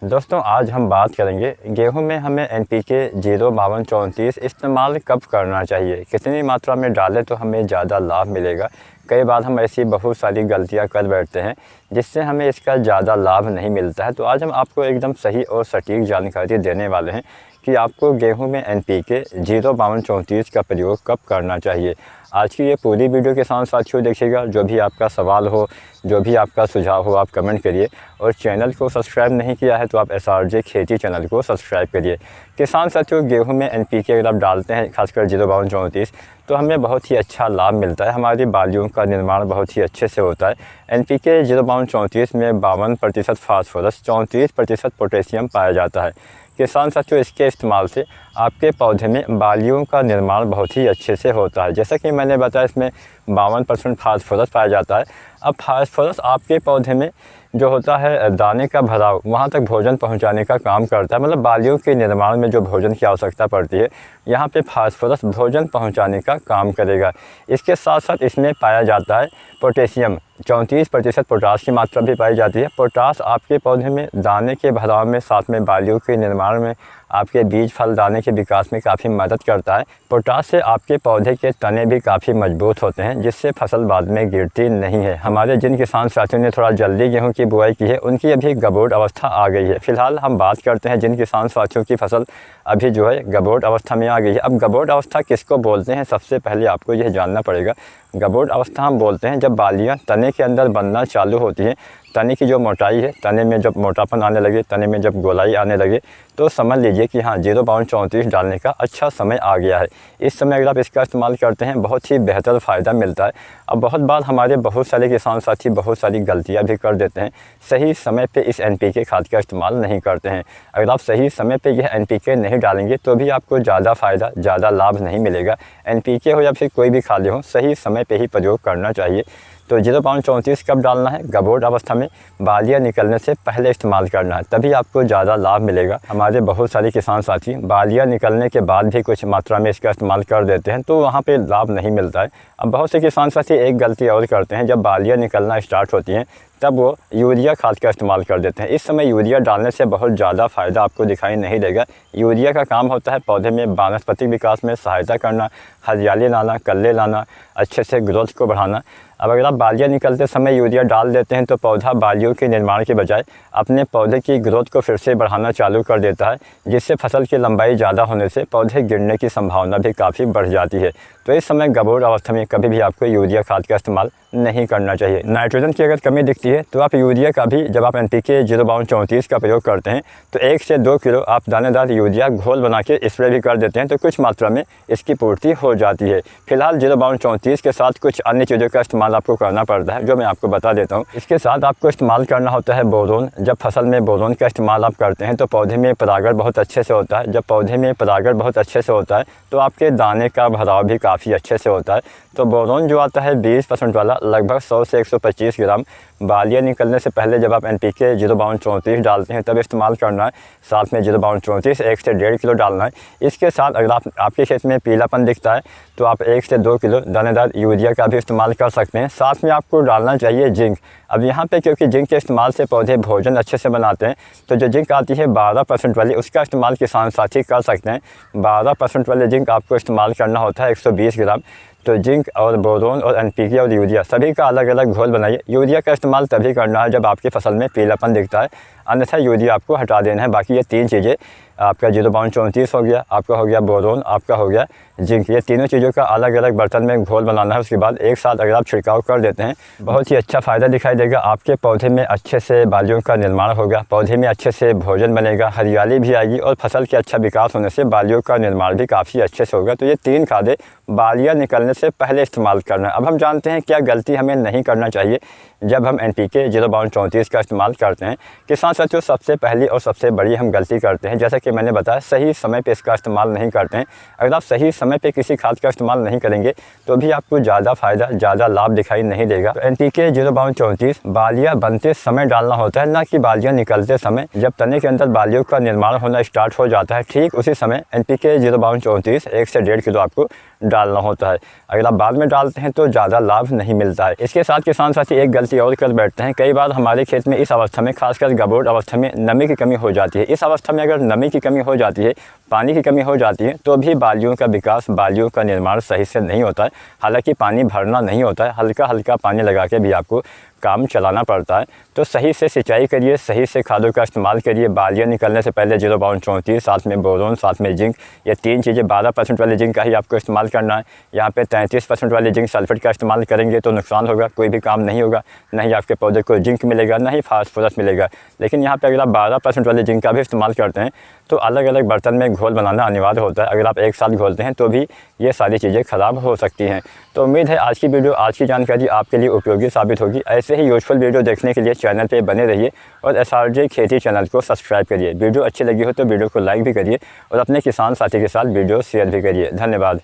दोस्तों आज हम बात करेंगे गेहूं में हमें NPK 05234 इस्तेमाल कब करना चाहिए, कितनी मात्रा में डालें तो हमें ज़्यादा लाभ मिलेगा। कई बार हम ऐसी बहुत सारी गलतियां कर बैठते हैं जिससे हमें इसका ज़्यादा लाभ नहीं मिलता है। तो आज हम आपको एकदम सही और सटीक जानकारी देने वाले हैं कि आपको गेहूं में NPK 05234 का प्रयोग कब करना चाहिए। आज की ये पूरी वीडियो के साथ साथियों देखिएगा। जो भी आपका सवाल हो, जो भी आपका सुझाव हो, आप कमेंट करिए। और चैनल को सब्सक्राइब नहीं किया है तो आप SRJ खेती चैनल को सब्सक्राइब करिए। किसान साथियों, गेहूं में NPK अगर आप डालते हैं खासकर 05234 तो हमें बहुत ही अच्छा लाभ मिलता है। हमारी बालियों का निर्माण बहुत ही अच्छे से होता है। NPK 05234 में 52% फास्फोरस, 34% पोटेशियम पाया जाता है। किसान साथियों, इसके इस्तेमाल से आपके पौधे में बालियों का निर्माण बहुत ही अच्छे से होता है। जैसा कि मैंने बताया, इसमें 52% फास्फोरस पाया जाता है। अब फास्फोरस आपके पौधे में जो होता है दाने का भराव, वहाँ तक भोजन पहुँचाने का काम करता है। मतलब बालियों के निर्माण में जो भोजन की आवश्यकता पड़ती है, यहाँ पे फास्फोरस भोजन पहुँचाने का काम करेगा। इसके साथ साथ इसमें पाया जाता है पोटेशियम, 34% पोटास की मात्रा भी पाई जाती है। पोटास आपके पौधे में दाने के भराव में, साथ में बालियों के निर्माण में, आपके बीज फल दाने के विकास में काफ़ी मदद करता है। पोटास से आपके पौधे के तने भी काफ़ी मजबूत होते हैं, जिससे फसल बाद में गिरती नहीं है। हमारे जिन किसान साथियों ने थोड़ा जल्दी गेहूं की बुआई की है, उनकी अभी गबोट अवस्था आ गई है। फिलहाल हम बात करते हैं जिन किसान साथियों की फसल अभी जो है गबोट अवस्था में आ गई है। अब गबोट अवस्था किसको बोलते हैं, सबसे पहले आपको यह जानना पड़ेगा। गबोट अवस्था हम बोलते हैं जब बालियाँ तने के अंदर बनना चालू होती हैं। तने की जो मोटाई है, तने में जब मोटापन आने लगे, तने में जब गोलाई आने लगे, तो समझ लीजिए कि हाँ 05234 डालने का अच्छा समय आ गया है। इस समय अगर आप इसका इस्तेमाल करते हैं, बहुत ही बेहतर फ़ायदा मिलता है। अब बहुत बार हमारे बहुत सारे किसान साथी बहुत सारी गलतियाँ भी कर देते हैं, सही समय पे इस NPK खाद का इस्तेमाल नहीं करते हैं। अगर आप सही समय पे यह NPK नहीं डालेंगे तो भी आपको ज़्यादा फ़ायदा, ज़्यादा लाभ नहीं मिलेगा। NPK हो या फिर कोई भी खाद हो, सही समय पे ही प्रयोग करना चाहिए। तो 05234 कब डालना है? गबोट अवस्था में, बालियाँ निकलने से पहले इस्तेमाल करना है, तभी आपको ज़्यादा लाभ मिलेगा। हमारे बहुत सारे किसान साथी बालियाँ निकलने के बाद भी कुछ मात्रा में इसका इस्तेमाल कर देते हैं, तो वहाँ पे लाभ नहीं मिलता है। अब बहुत से किसान साथी एक गलती और करते हैं, जब बालियाँ निकलना स्टार्ट होती हैं तब वो यूरिया खाद का इस्तेमाल कर देते हैं। इस समय यूरिया डालने से बहुत ज़्यादा फ़ायदा आपको दिखाई नहीं देगा। यूरिया का काम होता है पौधे में वानस्पतिक विकास में सहायता करना, हरियाली लाना, कल्ले लाना, अच्छे से ग्रोथ को बढ़ाना। अब अगर आप बालियाँ निकलते समय यूरिया डाल देते हैं तो पौधा बालियों के निर्माण के बजाय अपने पौधे की ग्रोथ को फिर से बढ़ाना चालू कर देता है, जिससे फसल की लंबाई ज़्यादा होने से पौधे गिरने की संभावना भी काफ़ी बढ़ जाती है। तो इस समय गबोट अवस्था में कभी भी आपको यूरिया खाद का इस्तेमाल नहीं करना चाहिए। नाइट्रोजन की अगर कमी दिखती है तो आप यूरिया का भी, जब आप NPK 05234 का प्रयोग करते हैं तो 1 से 2 किलो आप दानेदार यूरिया घोल बना के स्प्रे भी कर देते हैं, तो कुछ मात्रा में इसकी पूर्ति हो जाती है। फिलहाल 05234 के साथ कुछ अन्य चीज़ों का इस्तेमाल आपको करना पड़ता है, जो मैं आपको बता देता हूँ। इसके साथ आपको इस्तेमाल करना होता है बोरोन। जब फसल में बोरोन का इस्तेमाल आप करते हैं तो पौधे में परागण बहुत अच्छे से होता है। जब पौधे में परागण बहुत अच्छे से होता है तो आपके दाने का भराव भी काफ़ी अच्छे से होता है। तो बोरोन जो आता है 20% वाला, लगभग 100 से 125 ग्राम बालियाँ निकलने से पहले जब आप NPK 05234 डालते हैं तब इस्तेमाल करना है। साथ में 05234 1 से 1.5 किलो डालना है। इसके साथ अगर आपके खेत में पीलापन दिखता है तो आप 1 से 2 किलो दानेदार यूरिया का भी इस्तेमाल कर सकते हैं। साथ में आपको डालना चाहिए जिंक। अब यहाँ पे क्योंकि जिंक के इस्तेमाल से पौधे भोजन अच्छे से बनाते हैं, तो जो जिंक आती है 12% वाली, उसका इस्तेमाल किसान साथी कर सकते हैं। 12% वाले जिंक आपको इस्तेमाल करना होता है 120 ग्राम। तो जिंक और बोरोन और NPK और यूरिया सभी का अलग अलग घोल बनाइए। यूरिया का इस्तेमाल तभी करना है जब आपकी फसल में पीलापन दिखता है, अन्यथा यूरिया आपको हटा देना है। बाकी ये 3 चीज़ें, आपका 05234 हो गया, आपका हो गया बोरोन, आपका हो गया जिंक, ये तीनों चीज़ों का अलग अलग बर्तन में घोल बनाना है। उसके बाद एक साथ अगर आप छिड़काव कर देते हैं, बहुत ही अच्छा फ़ायदा दिखाई देगा। आपके पौधे में अच्छे से बालियों का निर्माण होगा, पौधे में अच्छे से भोजन बनेगा, हरियाली भी आएगी और फसल के अच्छा विकास होने से बालियों का निर्माण भी काफ़ी अच्छे से होगा। तो ये 3 खादें बालियाँ निकलने से पहले इस्तेमाल करना है। अब हम जानते हैं क्या गलती हमें नहीं करना चाहिए जब हम NPK 05234 का इस्तेमाल करते हैं। किसान साथियों, सबसे पहली और सबसे बड़ी हम गलती करते हैं, जैसा कि मैंने बताया, सही समय पे इसका इस्तेमाल नहीं करते हैं। अगर आप सही समय पे किसी खाद का इस्तेमाल नहीं करेंगे तो भी आपको ज़्यादा फ़ायदा, ज़्यादा लाभ दिखाई नहीं देगा। तो NPK 05234 बालियाँ बनते समय डालना होता है, ना कि बालियाँ निकलते समय। जब तने के अंदर बालियों का निर्माण होना स्टार्ट हो जाता है, ठीक उसी समय NPK 05234 1 से 1.5 किलो आपको डालना होता है। अगर आप बाद में डालते हैं तो ज़्यादा लाभ नहीं मिलता है। इसके साथ किसान साथी एक गलती किसी और कर बैठते हैं। कई बार हमारे खेत में इस अवस्था में, खासकर गबोट अवस्था में, नमी की कमी हो जाती है। इस अवस्था में अगर नमी की कमी हो जाती है, पानी की कमी हो जाती है, तो भी बालियों का विकास, बालियों का निर्माण सही से नहीं होता है। हालांकि पानी भरना नहीं होता है, हल्का हल्का पानी लगा के भी आपको काम चलाना पड़ता है। तो सही से सिंचाई करिए, सही से खादों का इस्तेमाल करिए। बालियाँ निकलने से पहले 05234, साथ में बोरोन, साथ में जिंक, ये 3 चीज़ें 12% वाली जिंक का ही आपको इस्तेमाल करना है। यहाँ पे 33% वाली जिंक सल्फेट का इस्तेमाल करेंगे तो नुकसान होगा, कोई भी काम नहीं होगा। नहीं आपके पौधे को जिंक मिलेगा, ना ही फास्फोरस मिलेगा। लेकिन यहाँ पे अगर आप 12% वाली जिंक का भी इस्तेमाल करते हैं तो अलग अलग बर्तन में घोल बनाना अनिवार्य होता है। अगर आप एक साथ घोलते हैं तो भी ये सारी चीज़ें ख़राब हो सकती हैं। तो उम्मीद है आज की वीडियो, आज की जानकारी आपके लिए उपयोगी साबित होगी। ऐसे ही यूजफुल वीडियो देखने के लिए चैनल पे बने रहिए और SRJ खेती चैनल को सब्सक्राइब करिए। वीडियो अच्छी लगी हो तो वीडियो को लाइक भी करिए और अपने किसान साथी के साथ वीडियो शेयर भी करिए। धन्यवाद।